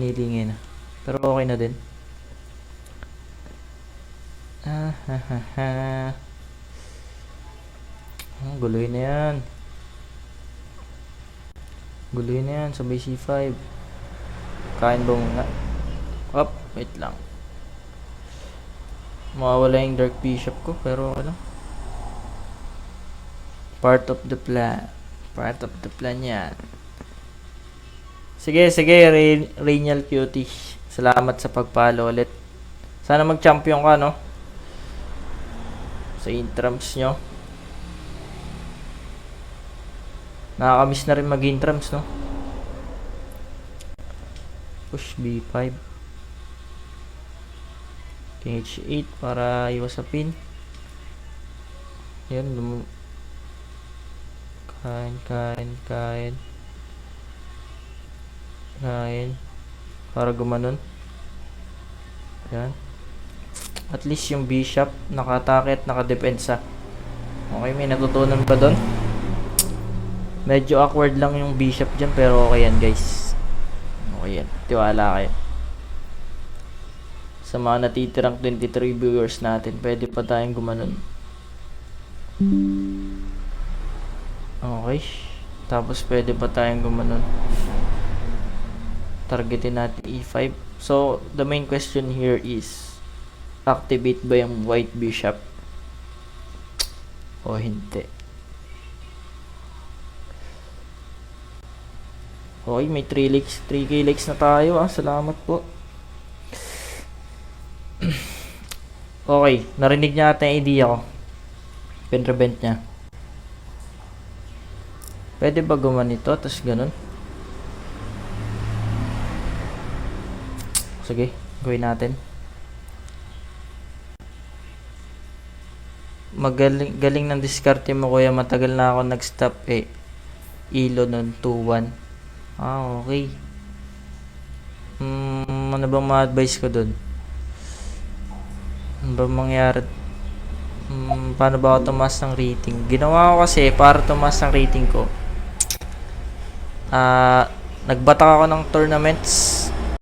nilingin. Pero okay na din. Guloy na yan. Guloy na yan. Sabay C5. Kain ba muna? Up. Wait lang. Mawawala yung Dark Bishop ko. Pero ano? Part of the plan. Part of the plan yan. Sige, Rainial Cutie. Salamat sa pagpalo ulit. Sana mag-champion ka, no? Sa intrams nyo. Nakakamiss na rin mag-intrams, no? Push B5. King H8 para iwas sa pin. Yan, kain. Para gumanon. Yan. At least yung bishop naka-atake at naka-depensa. Okay, may natutunan ba doon? Medyo awkward lang yung bishop dyan, pero okay yan, guys. Okay yan. Tiwala kayo. Sa mga natitirang 23 viewers natin, pwede pa tayong gumanon. Okay. Tapos pwede pa tayong gumanon. Targetin natin E5. So, the main question here is, activate ba yung white bishop o hindi? Okay, may 3k likes na tayo. Salamat po. Okay, narinig niya ata yung idea ko. Pin-prevent niya. Pwede ba gumanito tapos ganun? Sige, gawin natin. Galing ng diskarte mo, kuya. Matagal na ako nag-stop Ilo nun 2-1. Okay. Ano bang ma-advise ko dun? Ano bang mangyari? Paano ba ako tumaas ng rating? Ginawa ko kasi para tumaas ng rating ko. Nagbatak ako ng tournaments.